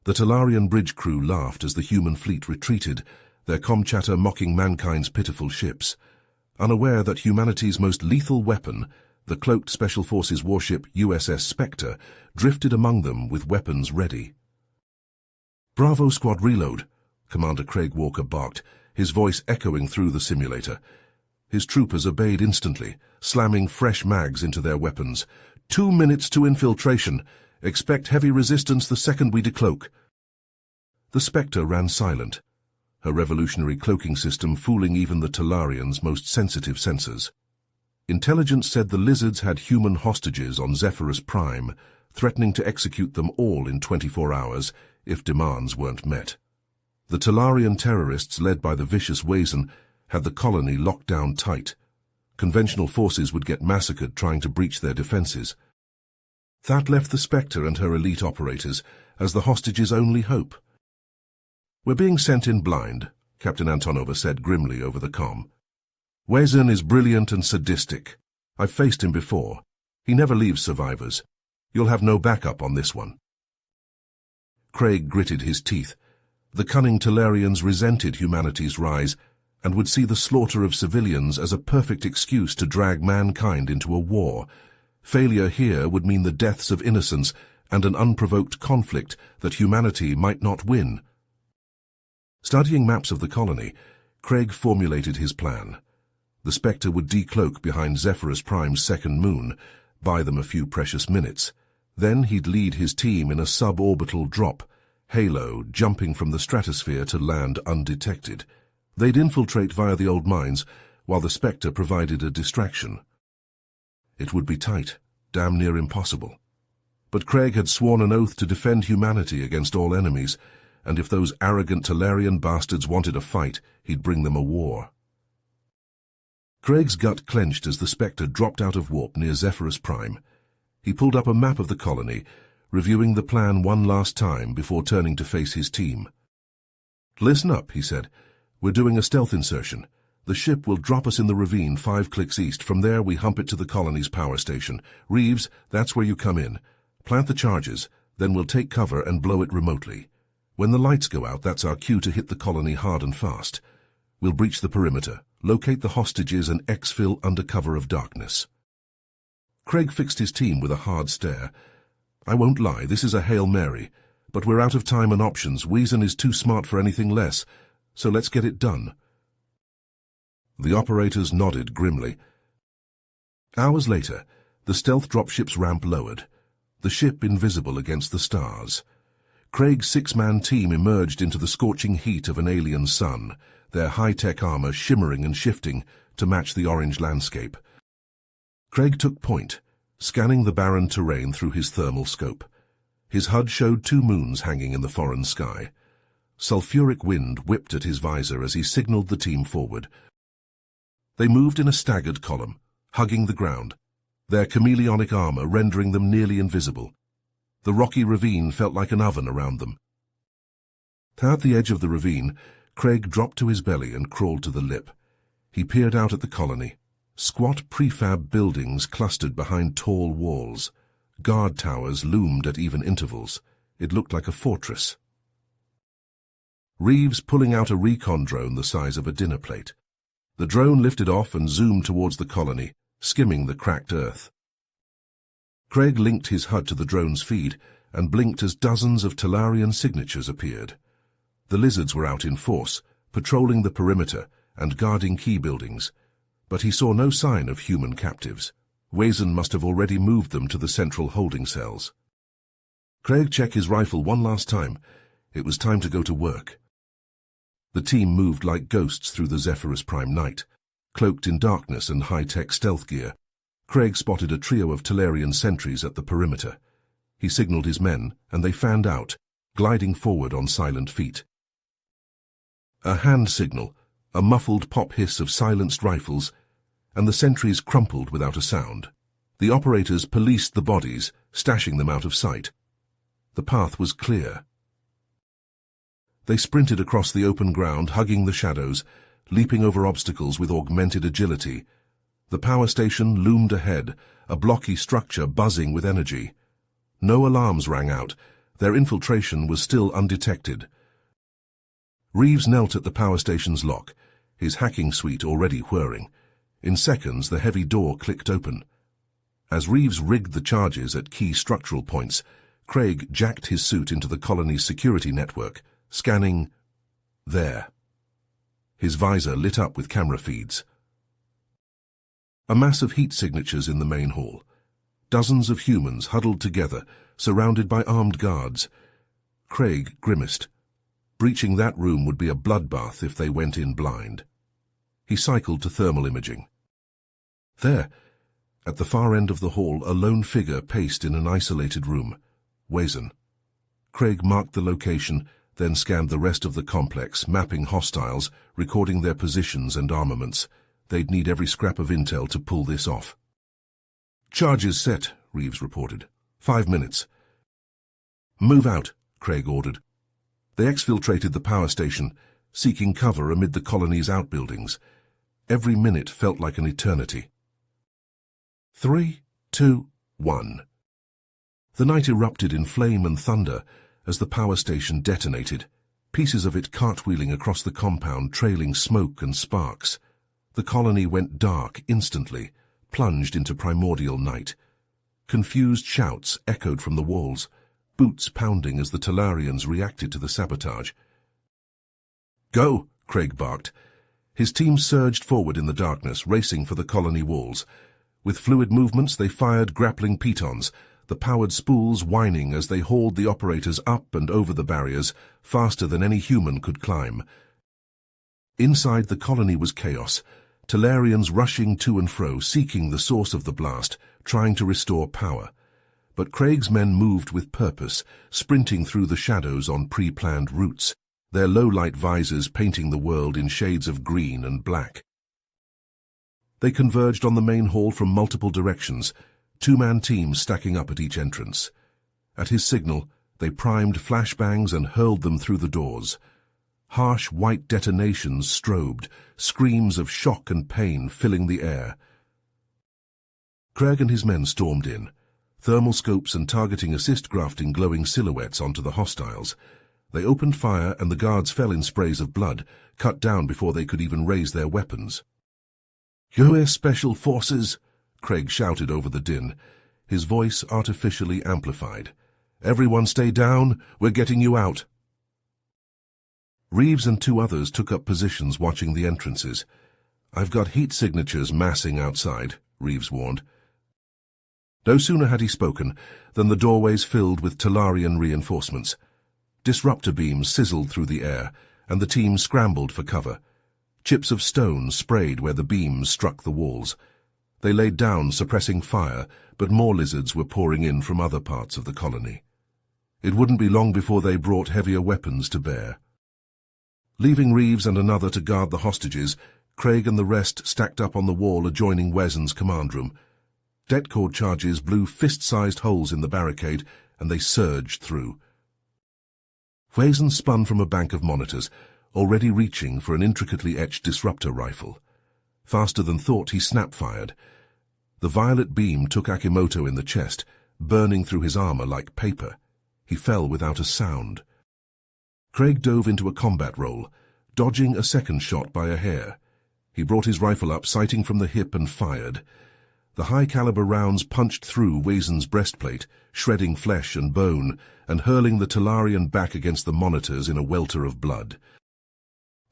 The Talarian bridge crew laughed as the human fleet retreated, their comm chatter mocking mankind's pitiful ships, unaware that humanity's most lethal weapon, the cloaked Special Forces warship USS Spectre, drifted among them with weapons ready. "Bravo Squad reload," Commander Craig Walker barked, his voice echoing through the simulator. His troopers obeyed instantly, slamming fresh mags into their weapons. 2 minutes to infiltration. Expect heavy resistance the second we decloak." The Spectre ran silent, her revolutionary cloaking system fooling even the Talarians' most sensitive sensors. Intelligence said the lizards had human hostages on Zephyrus Prime, threatening to execute them all in 24 hours if demands weren't met. The Talarian terrorists, led by the vicious Wazan, had the colony locked down tight. Conventional forces would get massacred trying to breach their defenses. That left the Spectre and her elite operators as the hostages' only hope. "We're being sent in blind," Captain Antonova said grimly over the comm. "Wazan is brilliant and sadistic. I've faced him before. He never leaves survivors. You'll have no backup on this one." Craig gritted his teeth. The cunning Talarians resented humanity's rise and would see the slaughter of civilians as a perfect excuse to drag mankind into a war. Failure here would mean the deaths of innocents and an unprovoked conflict that humanity might not win. Studying maps of the colony, Craig formulated his plan. The Spectre would decloak behind Zephyrus Prime's second moon, buy them a few precious minutes. Then he'd lead his team in a suborbital drop, Halo, jumping from the stratosphere to land undetected. They'd infiltrate via the old mines, while the Spectre provided a distraction. It would be tight, damn near impossible. But Craig had sworn an oath to defend humanity against all enemies, and if those arrogant Talarian bastards wanted a fight, he'd bring them a war. Craig's gut clenched as the Spectre dropped out of warp near Zephyrus Prime. He pulled up a map of the colony, reviewing the plan one last time before turning to face his team. "Listen up," he said. "We're doing a stealth insertion. The ship will drop us in the ravine 5 clicks east. From there, we hump it to the colony's power station. Reeves, that's where you come in. Plant the charges, then we'll take cover and blow it remotely. When the lights go out, that's our cue to hit the colony hard and fast. We'll breach the perimeter, locate the hostages, and exfil under cover of darkness." Craig fixed his team with a hard stare. "I won't lie, this is a Hail Mary, but we're out of time and options. Wazan is too smart for anything less, so let's get it done." The operators nodded grimly. Hours later, the stealth dropship's ramp lowered, the ship invisible against the stars. Craig's 6-man team emerged into the scorching heat of an alien sun, their high-tech armor shimmering and shifting to match the orange landscape. Craig took point, scanning the barren terrain through his thermal scope. His HUD showed 2 moons hanging in the foreign sky. Sulfuric wind whipped at his visor as he signaled the team forward. They moved in a staggered column, hugging the ground, their chameleonic armor rendering them nearly invisible. The rocky ravine felt like an oven around them. At the edge of the ravine, Craig dropped to his belly and crawled to the lip. He peered out at the colony. Squat prefab buildings clustered behind tall walls. Guard towers loomed at even intervals. It looked like a fortress. Reeves pulling out a recon drone the size of a dinner plate. The drone lifted off and zoomed towards the colony, skimming the cracked earth. Craig linked his HUD to the drone's feed and blinked as dozens of Talarian signatures appeared. The lizards were out in force, patrolling the perimeter and guarding key buildings, but he saw no sign of human captives. Wazan must have already moved them to the central holding cells. Craig checked his rifle one last time. It was time to go to work. The team moved like ghosts through the Zephyrus Prime night, cloaked in darkness and high-tech stealth gear. Craig spotted a trio of Talarian sentries at the perimeter. He signaled his men, and they fanned out, gliding forward on silent feet. A hand signal, a muffled pop hiss of silenced rifles, and the sentries crumpled without a sound. The operators policed the bodies, stashing them out of sight. The path was clear. They sprinted across the open ground, hugging the shadows, leaping over obstacles with augmented agility. The power station loomed ahead, a blocky structure buzzing with energy. No alarms rang out, Their infiltration was still undetected. Reeves knelt at the power station's lock, his hacking suite already whirring. In seconds, the heavy door clicked open. As Reeves rigged the charges at key structural points, Craig jacked his suit into the colony's security network, scanning there. His visor lit up with camera feeds. A mass of heat signatures in the main hall. Dozens of humans huddled together, surrounded by armed guards. Craig grimaced. Breaching that room would be a bloodbath if they went in blind. He cycled to thermal imaging. There, at the far end of the hall, a lone figure paced in an isolated room. Wezen. Craig marked the location, then scanned the rest of the complex, mapping hostiles, recording their positions and armaments. They'd need every scrap of intel to pull this off. "Charges set," Reeves reported. 5 minutes. "Move out," Craig ordered. They exfiltrated the power station, seeking cover amid the colony's outbuildings. Every minute felt like an eternity. 3, 2, 1. The night erupted in flame and thunder as the power station detonated, pieces of it cartwheeling across the compound, trailing smoke and sparks. The colony went dark instantly, plunged into primordial night. Confused shouts echoed from the walls, boots pounding as the Talarians reacted to the sabotage. "Go!" Craig barked. His team surged forward in the darkness, racing for the colony walls. With fluid movements, they fired grappling pitons, the powered spools whining as they hauled the operators up and over the barriers, faster than any human could climb. Inside the colony was chaos, Talarians rushing to and fro, seeking the source of the blast, trying to restore power. But Craig's men moved with purpose, sprinting through the shadows on pre-planned routes, their low-light visors painting the world in shades of green and black. They converged on the main hall from multiple directions, two-man teams stacking up at each entrance. At his signal, they primed flashbangs and hurled them through the doors. Harsh white detonations strobed, screams of shock and pain filling the air. Craig and his men stormed in, thermal scopes and targeting assist grafting glowing silhouettes onto the hostiles. They opened fire and the guards fell in sprays of blood, cut down before they could even raise their weapons. "US Special Forces!" Craig shouted over the din, his voice artificially amplified. "Everyone stay down, we're getting you out." Reeves and 2 others took up positions watching the entrances. "I've got heat signatures massing outside," Reeves warned. No sooner had he spoken than the doorways filled with Talarian reinforcements. Disruptor beams sizzled through the air, and the team scrambled for cover. Chips of stone sprayed where the beams struck the walls. They laid down, suppressing fire, but more lizards were pouring in from other parts of the colony. It wouldn't be long before they brought heavier weapons to bear. Leaving Reeves and another to guard the hostages, Craig and the rest stacked up on the wall adjoining Wezen's command room. Det-cord charges blew fist-sized holes in the barricade, and they surged through. Wezen spun from a bank of monitors, already reaching for an intricately etched disruptor rifle. Faster than thought, he snap-fired. The violet beam took Akimoto in the chest, burning through his armor like paper. He fell without a sound. Craig dove into a combat roll, dodging a second shot by a hair. He brought his rifle up, sighting from the hip, and fired. The high-caliber rounds punched through Wezen's breastplate, shredding flesh and bone, and hurling the Talarian back against the monitors in a welter of blood.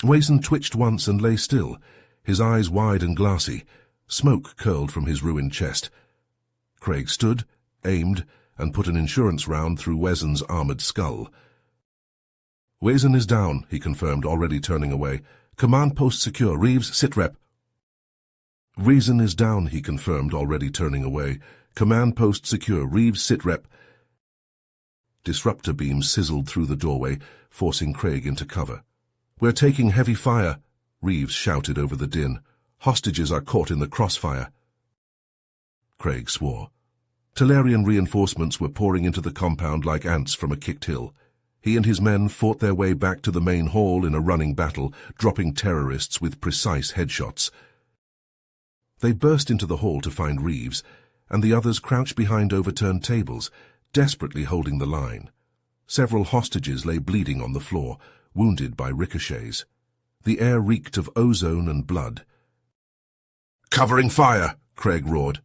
Wezen twitched once and lay still, his eyes wide and glassy. Smoke curled from his ruined chest. Craig stood, aimed, and put an insurance round through Wezen's armored skull. "Wezen is down," he confirmed, already turning away. "Command post secure. Reeves, sitrep." "Wezen is down," he confirmed, already turning away. "Command post secure. Reeves, sitrep." Disruptor beams sizzled through the doorway, forcing Craig into cover. "We're taking heavy fire," Reeves shouted over the din. "Hostages are caught in the crossfire." Craig swore. Talarian reinforcements were pouring into the compound like ants from a kicked hill. He and his men fought their way back to the main hall in a running battle, dropping terrorists with precise headshots. They burst into the hall to find Reeves, and the others crouched behind overturned tables, desperately holding the line. Several hostages lay bleeding on the floor, wounded by ricochets. The air reeked of ozone and blood. "Covering fire!" Craig roared.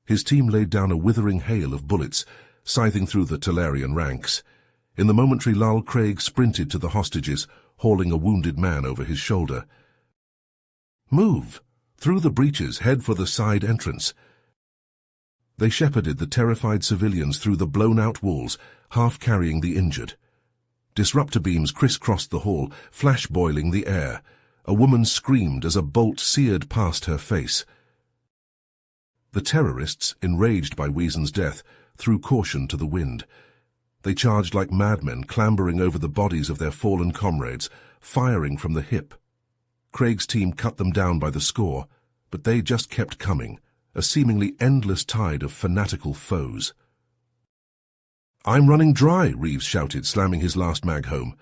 His team laid down a withering hail of bullets, scything through the Talarian ranks. In the momentary lull, Craig sprinted to the hostages, hauling a wounded man over his shoulder. "Move! Through the breaches, head for the side entrance." They shepherded the terrified civilians through the blown-out walls, half carrying the injured. Disruptor beams crisscrossed the hall, flash-boiling the air. A woman screamed as a bolt seared past her face. The terrorists, enraged by Weason's death, threw caution to the wind. They charged like madmen, clambering over the bodies of their fallen comrades, firing from the hip. Craig's team cut them down by the score, but they just kept coming, a seemingly endless tide of fanatical foes. "I'm running dry," Reeves shouted, slamming his last mag home.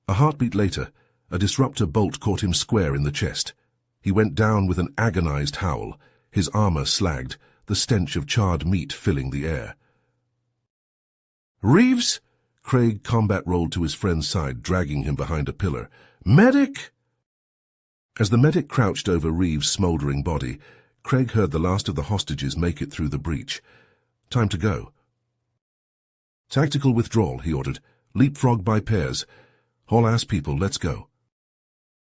A heartbeat later, a disruptor bolt caught him square in the chest. He went down with an agonized howl, his armor slagged, the stench of charred meat filling the air. "Reeves!" Craig combat rolled to his friend's side, dragging him behind a pillar. "Medic!" As the medic crouched over Reeves' smoldering body, Craig heard the last of the hostages make it through the breach. "Time to go." "Tactical withdrawal," he ordered. "Leapfrog by pairs. All ass people, let's go."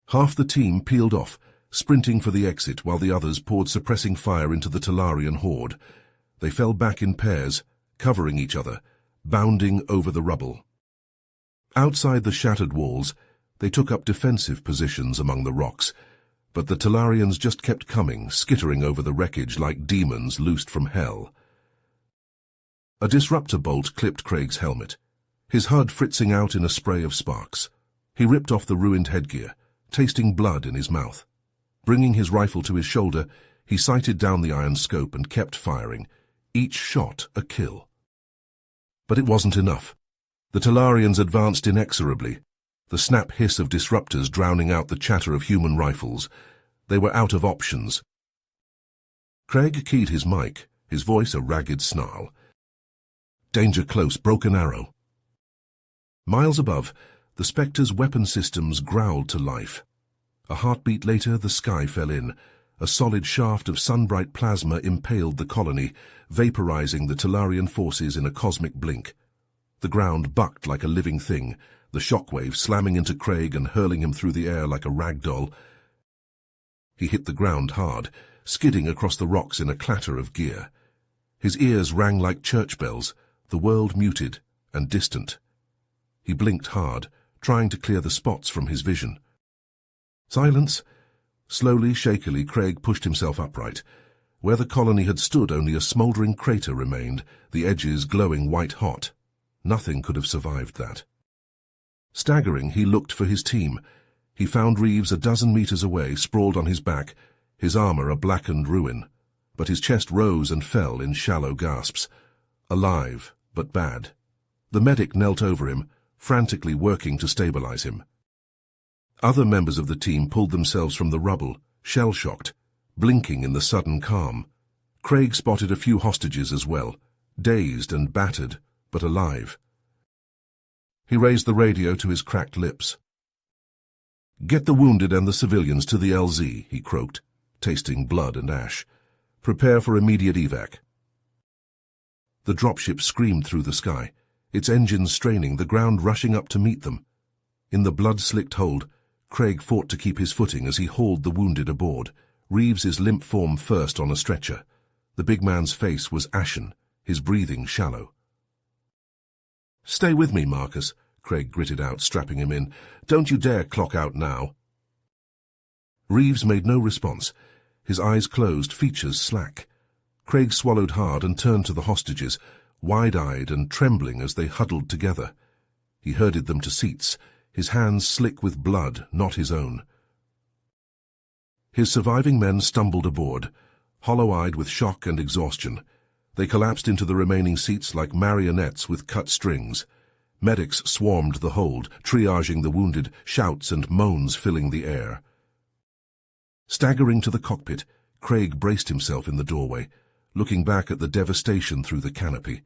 Half the team peeled off, sprinting for the exit while the others poured suppressing fire into the Talarian horde. They fell back in pairs, covering each other, bounding over the rubble. Outside the shattered walls, they took up defensive positions among the rocks, but the Talarians just kept coming, skittering over the wreckage like demons loosed from hell. A disruptor bolt clipped Craig's helmet, his HUD fritzing out in a spray of sparks. He ripped off the ruined headgear, tasting blood in his mouth. Bringing his rifle to his shoulder, he sighted down the iron scope and kept firing, each shot a kill. But it wasn't enough. The Talarians advanced inexorably, the snap hiss of disruptors drowning out the chatter of human rifles. They were out of options. Craig keyed his mic, his voice a ragged snarl. "Danger close, broken arrow." Miles above, the Spectre's weapon systems growled to life. A heartbeat later, the sky fell in. A solid shaft of sun-bright plasma impaled the colony, vaporizing the Talarian forces in a cosmic blink. The ground bucked like a living thing, the shockwave slamming into Craig and hurling him through the air like a rag doll. He hit the ground hard, skidding across the rocks in a clatter of gear. His ears rang like church bells, the world muted and distant. He blinked hard, trying to clear the spots from his vision. Silence. Slowly, shakily, Craig pushed himself upright. Where the colony had stood, only a smouldering crater remained, the edges glowing white-hot. Nothing could have survived that. Staggering, he looked for his team. He found Reeves a dozen meters away, sprawled on his back, his armor a blackened ruin. But his chest rose and fell in shallow gasps. Alive, but bad. The medic knelt over him, frantically working to stabilize him. Other members of the team pulled themselves from the rubble, shell-shocked, blinking in the sudden calm. Craig spotted a few hostages as well, dazed and battered, but alive. He raised the radio to his cracked lips. "Get the wounded and the civilians to the LZ," he croaked, tasting blood and ash. "Prepare for immediate evac." The dropship screamed through the sky, its engines straining, the ground rushing up to meet them. In the blood-slicked hold, Craig fought to keep his footing as he hauled the wounded aboard, Reeves's limp form first on a stretcher. The big man's face was ashen, his breathing shallow. "Stay with me, Marcus," Craig gritted out, strapping him in. "Don't you dare clock out now." Reeves made no response, his eyes closed, features slack. Craig swallowed hard and turned to the hostages, wide-eyed and trembling as they huddled together. He herded them to seats, his hands slick with blood, not his own. His surviving men stumbled aboard, hollow-eyed with shock and exhaustion. They collapsed into the remaining seats like marionettes with cut strings. Medics swarmed the hold, triaging the wounded, shouts and moans filling the air. Staggering to the cockpit, Craig braced himself in the doorway, looking back at the devastation through the canopy.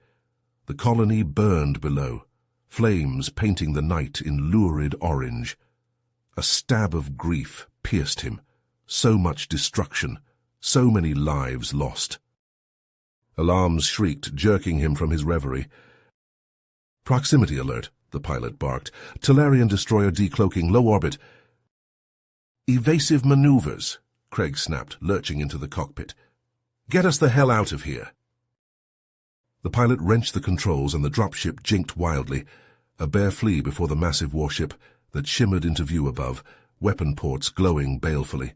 The colony burned below, flames painting the night in lurid orange. A stab of grief pierced him. So much destruction, so many lives lost. Alarms shrieked, jerking him from his reverie. "Proximity alert," the pilot barked. "Talarian destroyer decloaking, low orbit." "Evasive maneuvers," Craig snapped, lurching into the cockpit. "Get us the hell out of here." The pilot wrenched the controls and the dropship jinked wildly, a bare flea before the massive warship that shimmered into view above, weapon ports glowing balefully.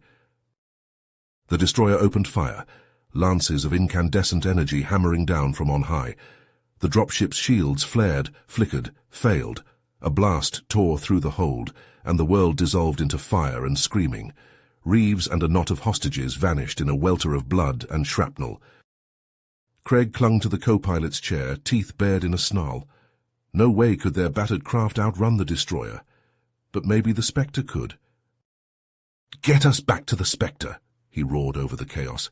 The destroyer opened fire, lances of incandescent energy hammering down from on high. The dropship's shields flared, flickered, failed. A blast tore through the hold, and the world dissolved into fire and screaming. Reeves and a knot of hostages vanished in a welter of blood and shrapnel. Craig clung to the co-pilot's chair, teeth bared in a snarl. No way could their battered craft outrun the destroyer. But maybe the Spectre could. "Get us back to the Spectre," he roared over the chaos.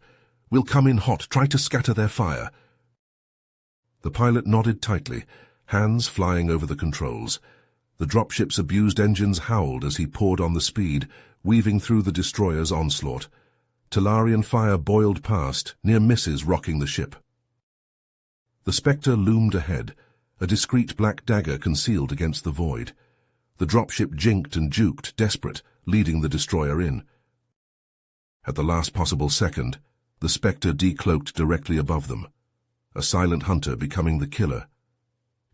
"We'll come in hot, try to scatter their fire." The pilot nodded tightly, hands flying over the controls. The dropship's abused engines howled as he poured on the speed, weaving through the destroyer's onslaught. Talarian fire boiled past, near misses rocking the ship. The Spectre loomed ahead, a discreet black dagger concealed against the void. The dropship jinked and juked, desperate, leading the destroyer in. At the last possible second, the Spectre decloaked directly above them, a silent hunter becoming the killer.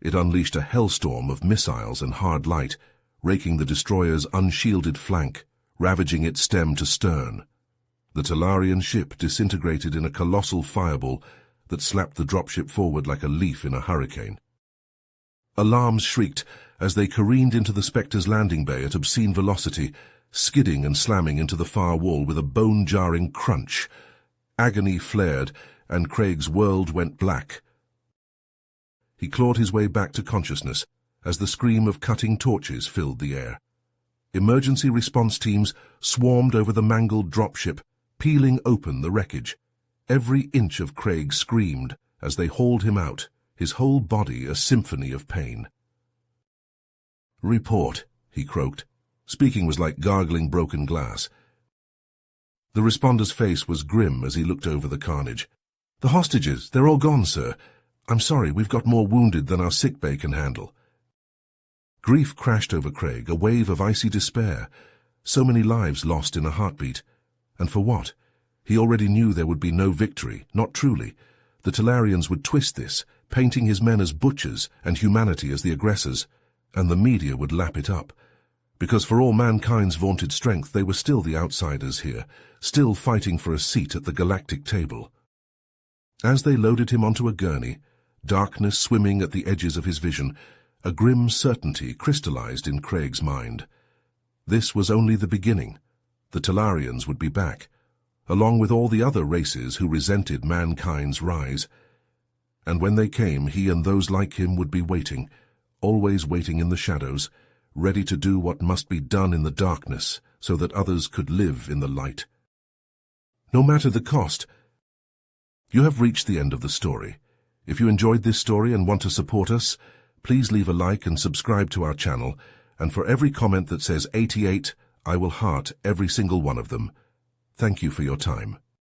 It unleashed a hellstorm of missiles and hard light, raking the destroyer's unshielded flank, ravaging its stem to stern. The Talarian ship disintegrated in a colossal fireball that slapped the dropship forward like a leaf in a hurricane. Alarms shrieked as they careened into the Spectre's landing bay at obscene velocity, skidding and slamming into the far wall with a bone-jarring crunch. Agony flared, and Craig's world went black. He clawed his way back to consciousness as the scream of cutting torches filled the air. Emergency response teams swarmed over the mangled dropship, peeling open the wreckage. Every inch of Craig screamed as they hauled him out, his whole body a symphony of pain. "Report," he croaked. Speaking was like gargling broken glass. The responder's face was grim as he looked over the carnage. "The hostages, they're all gone, sir. I'm sorry, we've got more wounded than our sickbay can handle." Grief crashed over Craig, a wave of icy despair. So many lives lost in a heartbeat. And for what? He already knew there would be no victory, not truly. The Talarians would twist this, painting his men as butchers and humanity as the aggressors, and the media would lap it up. Because for all mankind's vaunted strength, they were still the outsiders here, still fighting for a seat at the galactic table. As they loaded him onto a gurney, darkness swimming at the edges of his vision, a grim certainty crystallized in Craig's mind. This was only the beginning. The Talarians would be back, along with all the other races who resented mankind's rise. And when they came, he and those like him would be waiting, always waiting in the shadows, ready to do what must be done in the darkness so that others could live in the light. No matter the cost. You have reached the end of the story. If you enjoyed this story and want to support us, please leave a like and subscribe to our channel, and for every comment that says 88, I will heart every single one of them. Thank you for your time.